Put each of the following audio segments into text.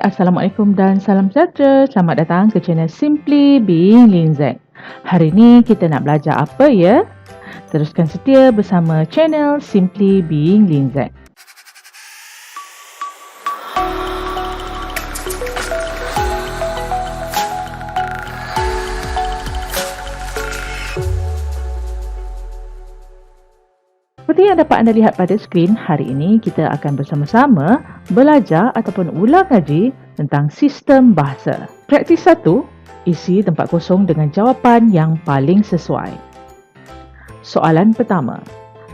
Assalamualaikum dan salam sejahtera. Selamat datang ke channel Simply Being Linzek. Hari ni kita nak belajar apa ya? Teruskan setia bersama channel Simply Being Linzek. Seperti yang dapat anda lihat pada skrin, hari ini kita akan bersama-sama belajar ataupun ulang kaji tentang sistem bahasa. Praktis 1, isi tempat kosong dengan jawapan yang paling sesuai. Soalan pertama,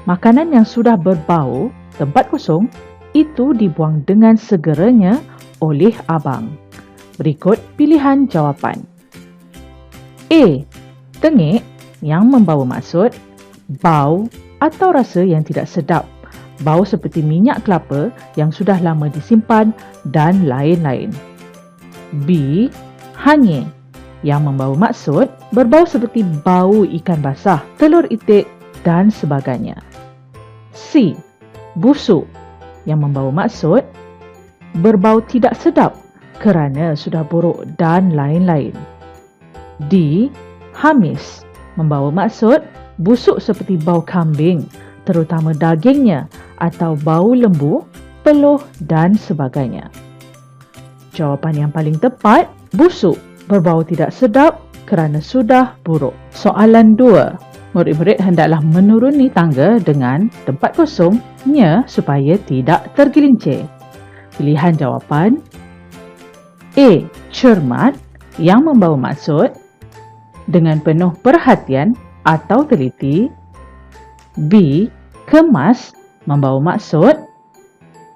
makanan yang sudah berbau, tempat kosong, itu dibuang dengan segeranya oleh abang. Berikut pilihan jawapan. A. Tengik yang membawa maksud bau atau rasa yang tidak sedap, bau seperti minyak kelapa yang sudah lama disimpan dan lain-lain. B. Hanyir yang membawa maksud berbau seperti bau ikan basah, telur itik dan sebagainya. C. Busuk yang membawa maksud berbau tidak sedap kerana sudah buruk dan lain-lain. D. Hamis membawa maksud busuk seperti bau kambing, terutama dagingnya, atau bau lembu, peluh dan sebagainya. Jawapan yang paling tepat, busuk, berbau tidak sedap kerana sudah buruk. Soalan 2. Murid-murid hendaklah menuruni tangga dengan tempat kosongnya supaya tidak tergelincir. Pilihan jawapan. A. Cermat yang membawa maksud dengan penuh perhatian atau teliti. B. Kemas membawa maksud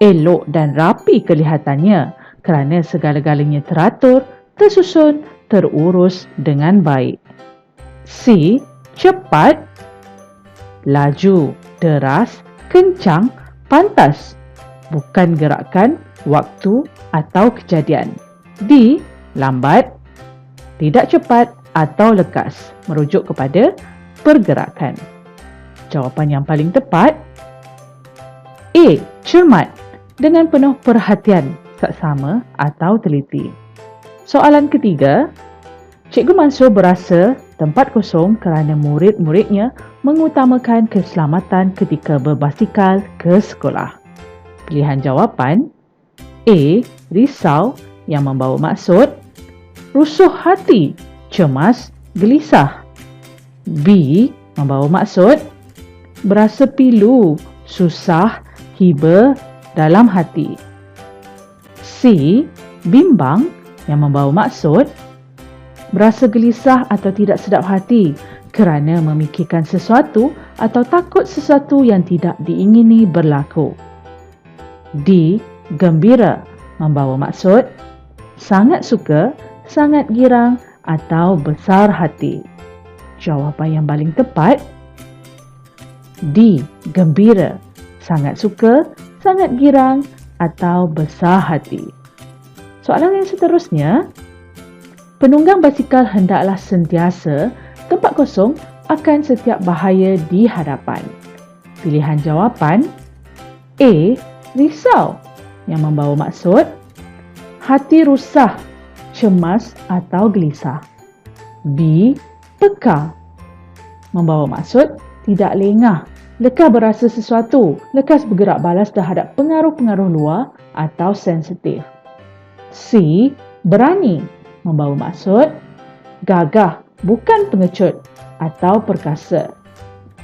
elok dan rapi kelihatannya kerana segala-galanya teratur, tersusun, terurus dengan baik. C. Cepat, laju, deras, kencang, pantas, bukan gerakan, waktu atau kejadian. D. Lambat, tidak cepat atau lekas, merujuk kepada pergerakan. Jawapan yang paling tepat, A. Cermat dengan penuh perhatian, saksama atau teliti. Soalan ketiga, Cikgu Mansur berasa tempat kosong kerana murid-muridnya mengutamakan keselamatan ketika berbasikal ke sekolah. Pilihan jawapan. A. Risau yang membawa maksud rusuh hati, cemas, gelisah. B. Membawa maksud berasa pilu, susah, hiba dalam hati. C. Bimbang yang membawa maksud berasa gelisah atau tidak sedap hati kerana memikirkan sesuatu atau takut sesuatu yang tidak diingini berlaku. D. Gembira membawa maksud sangat suka, sangat girang atau besar hati. Jawapan yang paling tepat, D. Gembira, sangat suka, sangat girang atau besar hati. Soalan yang seterusnya, penunggang basikal hendaklah sentiasa tempat kosong akan setiap bahaya di hadapan. Pilihan jawapan. A. Risau yang membawa maksud hati rusah, cemas atau gelisah. B. Peka membawa maksud tidak lengah, lekas berasa sesuatu, lekas bergerak balas terhadap pengaruh-pengaruh luar atau sensitif. C. Berani membawa maksud gagah, bukan pengecut atau perkasa.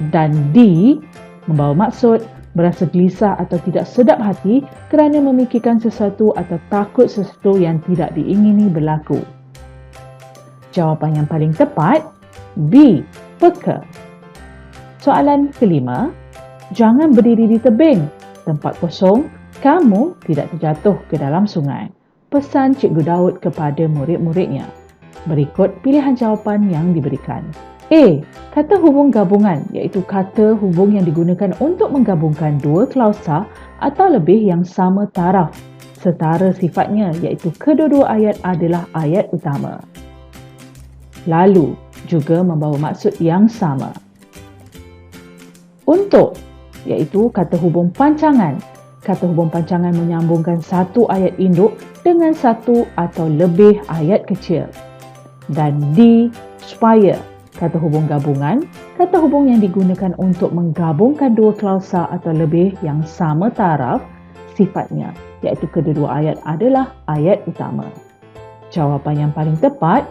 Dan D. Membawa maksud berasa gelisah atau tidak sedap hati kerana memikirkan sesuatu atau takut sesuatu yang tidak diingini berlaku. Jawapan yang paling tepat, B. Peka. Soalan kelima, jangan berdiri di tebing, tempat kosong, kamu tidak terjatuh ke dalam sungai. Pesan Cikgu Daud kepada murid-muridnya. Berikut pilihan jawapan yang diberikan. A. Kata hubung gabungan iaitu kata hubung yang digunakan untuk menggabungkan dua klausa atau lebih yang sama taraf, setara sifatnya iaitu kedua-dua ayat adalah ayat utama. Lalu juga membawa maksud yang sama. Untuk iaitu kata hubung pancangan kata hubung pancangan menyambungkan satu ayat induk dengan satu atau lebih ayat kecil. Dan D, supaya, kata hubung gabungan, kata hubung yang digunakan untuk menggabungkan dua klausa atau lebih yang sama taraf sifatnya, iaitu kedua-dua ayat adalah ayat utama. Jawapan yang paling tepat,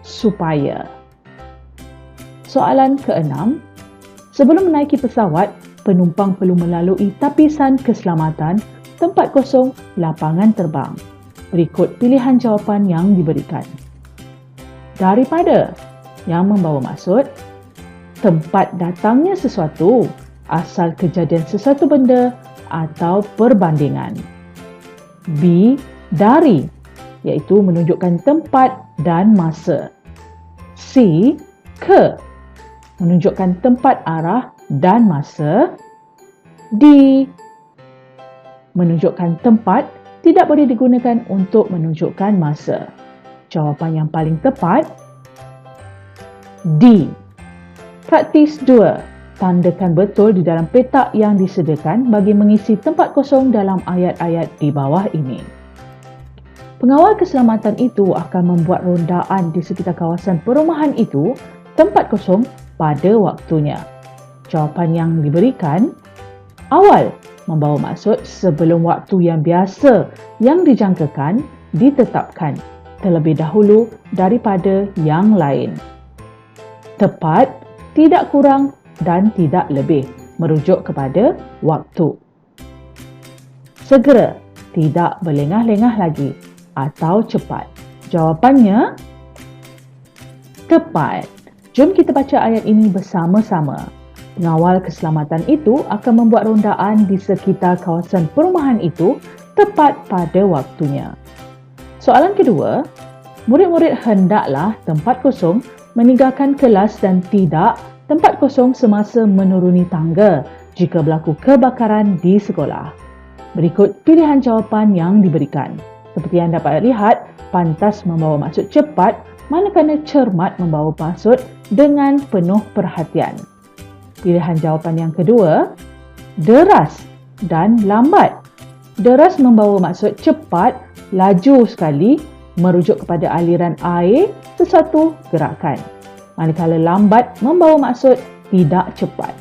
supaya. Soalan ke-6, sebelum menaiki pesawat, penumpang perlu melalui tapisan keselamatan, tempat kosong, lapangan terbang. Berikut pilihan jawapan yang diberikan. Daripada, yang membawa maksud tempat datangnya sesuatu, asal kejadian sesuatu benda atau perbandingan. B, dari, iaitu menunjukkan tempat dan masa. C, ke, menunjukkan tempat, arah dan masa. D, menunjukkan tempat, tidak boleh digunakan untuk menunjukkan masa. Jawapan yang paling tepat, D. Praktis 2. Tandakan betul di dalam petak yang disediakan bagi mengisi tempat kosong dalam ayat-ayat di bawah ini. Pengawal keselamatan itu akan membuat rondaan di sekitar kawasan perumahan itu, tempat kosong, pada waktunya. Jawapan yang diberikan, awal, membawa maksud sebelum waktu yang biasa yang dijangkakan ditetapkan terlebih dahulu daripada yang lain. Tepat, tidak kurang dan tidak lebih, merujuk kepada waktu. Segera, tidak berlengah-lengah lagi atau cepat. Jawapannya, tepat. Jom kita baca ayat ini bersama-sama. Pengawal keselamatan itu akan membuat rondaan di sekitar kawasan perumahan itu tepat pada waktunya. Soalan kedua, murid-murid hendaklah tempat kosong meninggalkan kelas dan tidak tempat kosong semasa menuruni tangga jika berlaku kebakaran di sekolah. Berikut pilihan jawapan yang diberikan. Seperti yang dapat lihat, pantas membawa maksud cepat, manakala cermat membawa maksud dengan penuh perhatian. Pilihan jawapan yang kedua, deras dan lambat. Deras membawa maksud cepat, laju sekali, merujuk kepada aliran air sesuatu gerakan. Manakala lambat membawa maksud tidak cepat.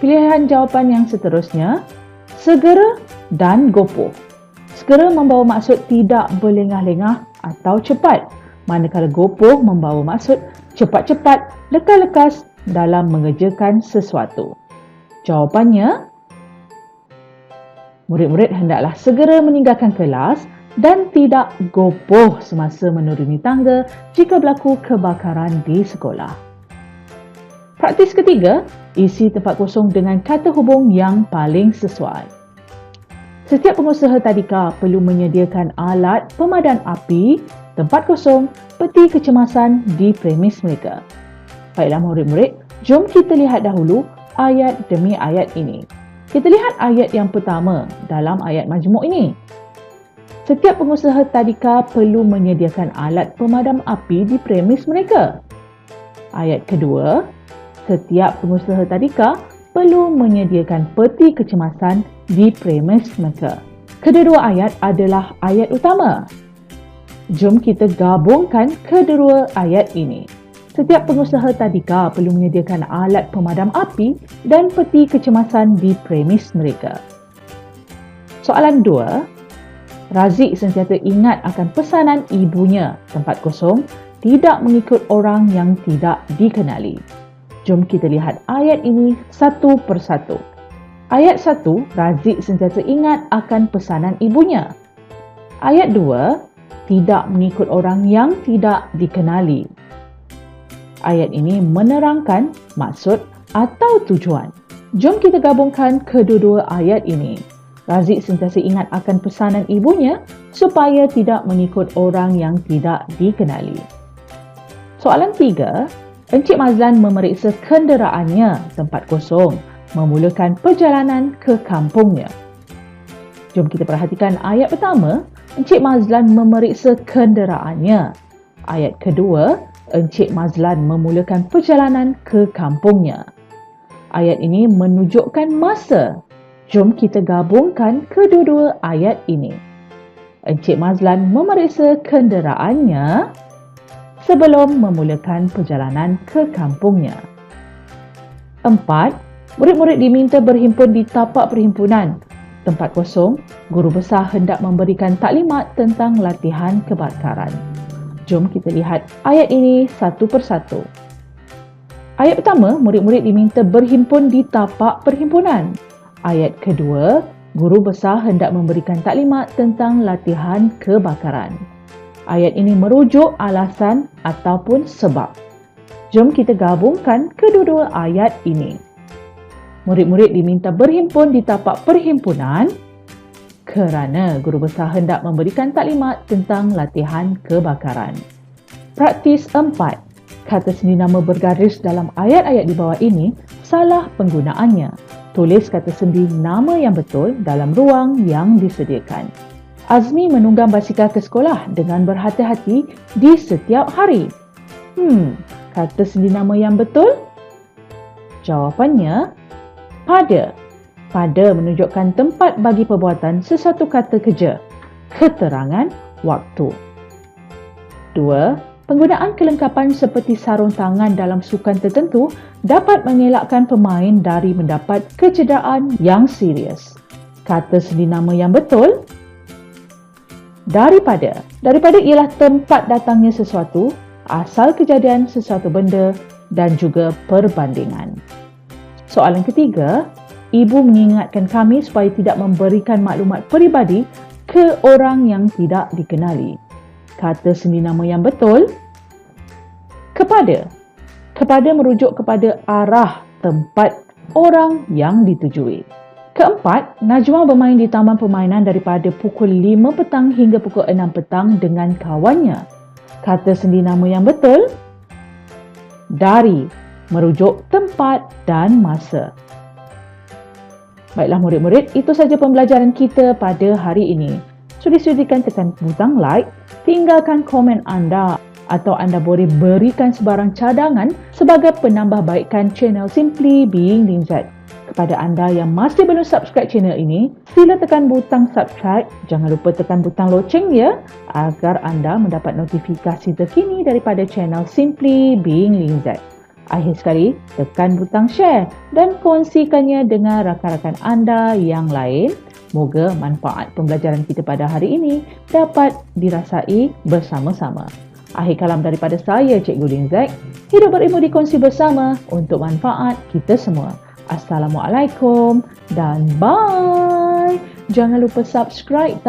Pilihan jawapan yang seterusnya, segera dan gopoh. Segera membawa maksud tidak berlengah-lengah atau cepat. Manakala gopoh membawa maksud cepat-cepat, lekas-lekas dalam mengerjakan sesuatu. Jawapannya, murid-murid hendaklah segera meninggalkan kelas dan tidak gopoh semasa menuruni tangga jika berlaku kebakaran di sekolah. Praktis ketiga, isi tempat kosong dengan kata hubung yang paling sesuai. Setiap pengusaha tadika perlu menyediakan alat pemadam api, tempat kosong, peti kecemasan di premis mereka. Baiklah murid-murid, jom kita lihat dahulu ayat demi ayat ini. Kita lihat ayat yang pertama dalam ayat majmuk ini. Setiap pengusaha tadika perlu menyediakan alat pemadam api di premis mereka. Ayat kedua, setiap pengusaha tadika perlu menyediakan peti kecemasan di premis mereka. Kedua-dua ayat adalah ayat utama. Jom kita gabungkan kedua ayat ini. Setiap pengusaha tadika perlu menyediakan alat pemadam api dan peti kecemasan di premis mereka. Soalan 2. Razik sentiasa ingat akan pesanan ibunya, tempat kosong, tidak mengikut orang yang tidak dikenali. Jom kita lihat ayat ini satu persatu. Ayat 1, Razik sentiasa ingat akan pesanan ibunya. Ayat 2, tidak mengikut orang yang tidak dikenali. Ayat ini menerangkan maksud atau tujuan. Jom kita gabungkan kedua-dua ayat ini. Razik sentiasa ingat akan pesanan ibunya supaya tidak mengikut orang yang tidak dikenali. Soalan 3, Encik Mazlan memeriksa kenderaannya, tempat kosong, memulakan perjalanan ke kampungnya. Jom kita perhatikan ayat pertama, Encik Mazlan memeriksa kenderaannya. Ayat kedua, Encik Mazlan memulakan perjalanan ke kampungnya. Ayat ini menunjukkan masa. Jom kita gabungkan kedua-dua ayat ini. Encik Mazlan memeriksa kenderaannya sebelum memulakan perjalanan ke kampungnya. 4. Murid-murid diminta berhimpun di tapak perhimpunan. Tempat kosong, guru besar hendak memberikan taklimat tentang latihan kebakaran. Jom kita lihat ayat ini satu persatu. Ayat pertama, murid-murid diminta berhimpun di tapak perhimpunan. Ayat kedua, guru besar hendak memberikan taklimat tentang latihan kebakaran. Ayat ini merujuk alasan ataupun sebab. Jom kita gabungkan kedua-dua ayat ini. Murid-murid diminta berhimpun di tapak perhimpunan kerana guru besar hendak memberikan taklimat tentang latihan kebakaran. Praktis 4. Kata sendi nama bergaris dalam ayat-ayat di bawah ini salah penggunaannya. Tulis kata sendi nama yang betul dalam ruang yang disediakan. Azmi menunggang basikal ke sekolah dengan berhati-hati di setiap hari. Kata sendi nama yang betul? Jawapannya, pada. Pada menunjukkan tempat bagi perbuatan sesuatu kata kerja. Keterangan waktu. 2. Penggunaan kelengkapan seperti sarung tangan dalam sukan tertentu dapat mengelakkan pemain dari mendapat kecederaan yang serius. Kata sendi nama yang betul? Daripada. Daripada ialah tempat datangnya sesuatu, asal kejadian sesuatu benda dan juga perbandingan. Soalan ketiga, ibu mengingatkan kami supaya tidak memberikan maklumat peribadi ke orang yang tidak dikenali. Kata sendi nama yang betul? Kepada. Kepada merujuk kepada arah tempat orang yang ditujui. Keempat, Najwa bermain di taman permainan daripada pukul 5 petang hingga pukul 6 petang dengan kawannya. Kata sendi nama yang betul? Dari. Merujuk tempat dan masa. Baiklah murid-murid, itu saja pembelajaran kita pada hari ini. Sudi-sudikan tekan butang like, tinggalkan komen anda atau anda boleh berikan sebarang cadangan sebagai penambahbaikan channel Simply Being Linzat. Kepada anda yang masih belum subscribe channel ini, sila tekan butang subscribe. Jangan lupa tekan butang loceng ya, agar anda mendapat notifikasi terkini daripada channel Simply Being Linzat. Akhir sekali, tekan butang share dan kongsikannya dengan rakan-rakan anda yang lain. Moga manfaat pembelajaran kita pada hari ini dapat dirasai bersama-sama. Akhir kalam daripada saya, Cikgu Linzat. Hidup berilmu dikongsi bersama untuk manfaat kita semua. Assalamualaikum dan bye. Jangan lupa subscribe